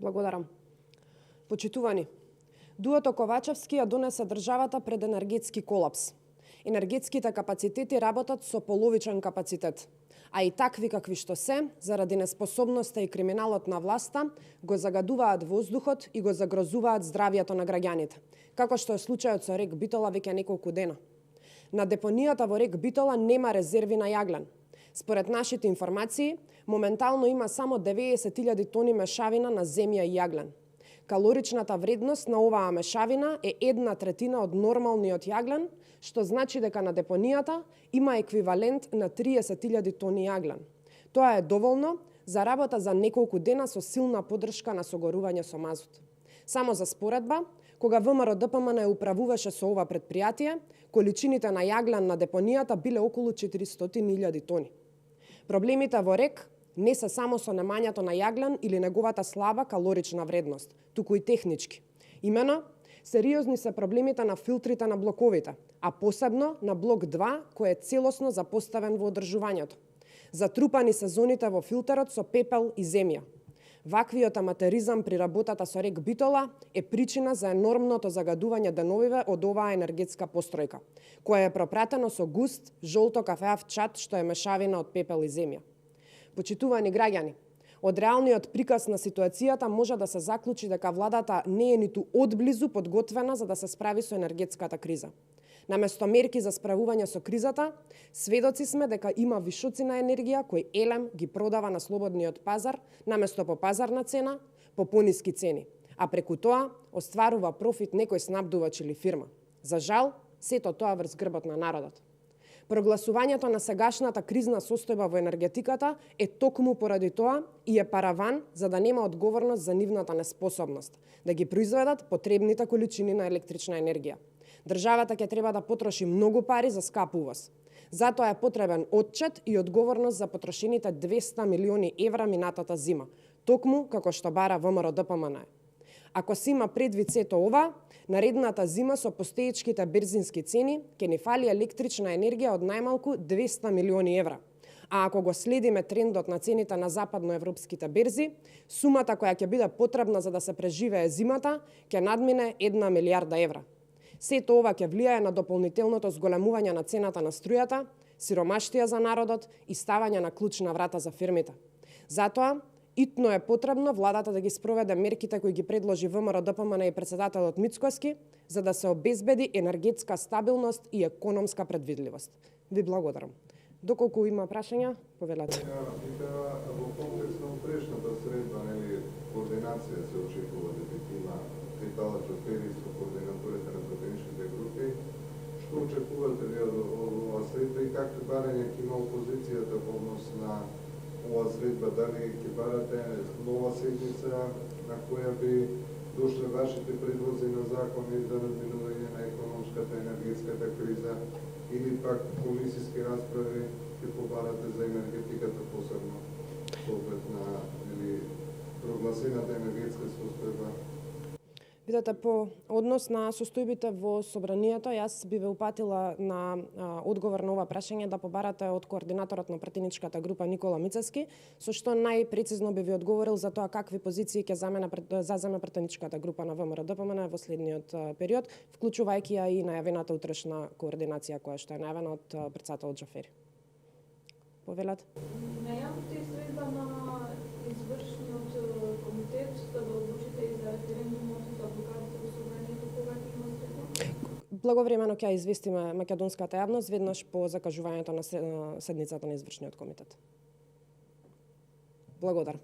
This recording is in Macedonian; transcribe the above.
Благодарам. Почитувани, дуото Ковачевски ја донесе државата пред енергетски колапс. Енергетските капацитети работат со половичен капацитет, а и такви какви што се, заради неспособноста и криминалот на власта, го загадуваат воздухот и го загрозуваат здравието на граѓаните, како што е случајот со рек Битола веќе неколку дена. На депонијата во рек Битола нема резерви на јаглен. Според нашите информации, моментално има само 90.000 тони мешавина на земја и јаглен. Калоричната вредност на оваа мешавина е 1/3 од нормалниот јаглен, што значи дека на депонијата има еквивалент на 30.000 тони јаглен. Тоа е доволно за работа за неколку дена со силна поддршка на согорување со мазут. Само за споредба, кога ВМРО ДПМН управуваше со ова предпријатие, количините на јаглен на депонијата биле околу 400.000 тони. Проблемите во РЕК не се само со немањето на јаглен или неговата слаба калорична вредност, туку и технички. Имено, сериозни се проблемите на филтрите на блоковите, а посебно на блок 2, кој е целосно запоставен во одржувањето. Затрупани се зоните во филтерот со пепел и земја. Ваквиот аматеризам при работата со рек Битола е причина за енормното загадување деновиве од оваа енергетска постројка, која е пропратено со густ, жолто-кафеав чад, што е мешавина од пепел и земја. Почитувани граѓани, од реалниот приказ на ситуацијата може да се заклучи дека владата не е ниту одблизу подготвена за да се справи со енергетската криза. Наместо мерки за справување со кризата, сведоци сме дека има вишоци на енергија кои Елем ги продава на слободниот пазар, наместо по пазарна цена, по пониски цени, а преку тоа остварува профит некој снабдувач или фирма. За жал, сето тоа врз грбот на народот. Прогласувањето на сегашната кризна состојба во енергетиката е токму поради тоа и е параван за да нема одговорност за нивната неспособност да ги произведат потребните количини на електрична енергија. Државата ќе треба да потроши многу пари за скап увоз. Затоа е потребен отчет и одговорност за потрошените 200 милиони евра минатата зима, токму како што бара ВМРО ДПМН. Ако се има предвид сето ова, наредната зима со постоечките берзински цени ќе ни фали електрична енергија од најмалку 200 милиони евра. А ако го следиме трендот на цените на западноевропските берзи, сумата која ќе биде потребна за да се преживее зимата ќе надмине 1 милијарда евра. Сето ова ќе влијае на дополнителното зголемување на цената на струјата, сиромаштија за народот и ставање на клуч на врата за фирмите. Затоа, итно е потребно владата да ги спроведе мерките кои ги предложи ВМРО ДПМН и председателот Мицкоски, за да се обезбеди енергетска стабилност и економска предвидливост. Ви благодарам. Доколку има прашања, повелете. Во контекст на прешната средба, координација се очекува дека има Витала Џофери со координаторите на пратеничките групи. Што очекувате ви од оваа средба и какви барања ќе има опозицијата во однос на оваа средба? Дали ќе барате нова седница на која би дошле вашите предлози на закони за разминување на економската и енергетската криза или пак комисиски расправи ќе побарате за енергетиката посебно со оглед на прогласената енергетска состојба? Видете, по однос на состојбите во собранието, јас би ве упатила на одговор на ова прашање да побарате од координаторот на пратеничката група Никола Мицевски, со што најпрецизно би ви одговорил за тоа какви позиции ќе заземе пратеничката група на ВМРО ДПМН во следниот период, вклучувајќи ја и најавената утрешна координација која што е најавена од председателот Џофери. Повелете. Најавите средба на извршниот комитет да одлучите и за референдумот за блокадите во собранието кога ќе има средба? Благовремено ќе известиме македонската јавност веднаш по закажувањето на седницата на извршниот комитет. Благодарам.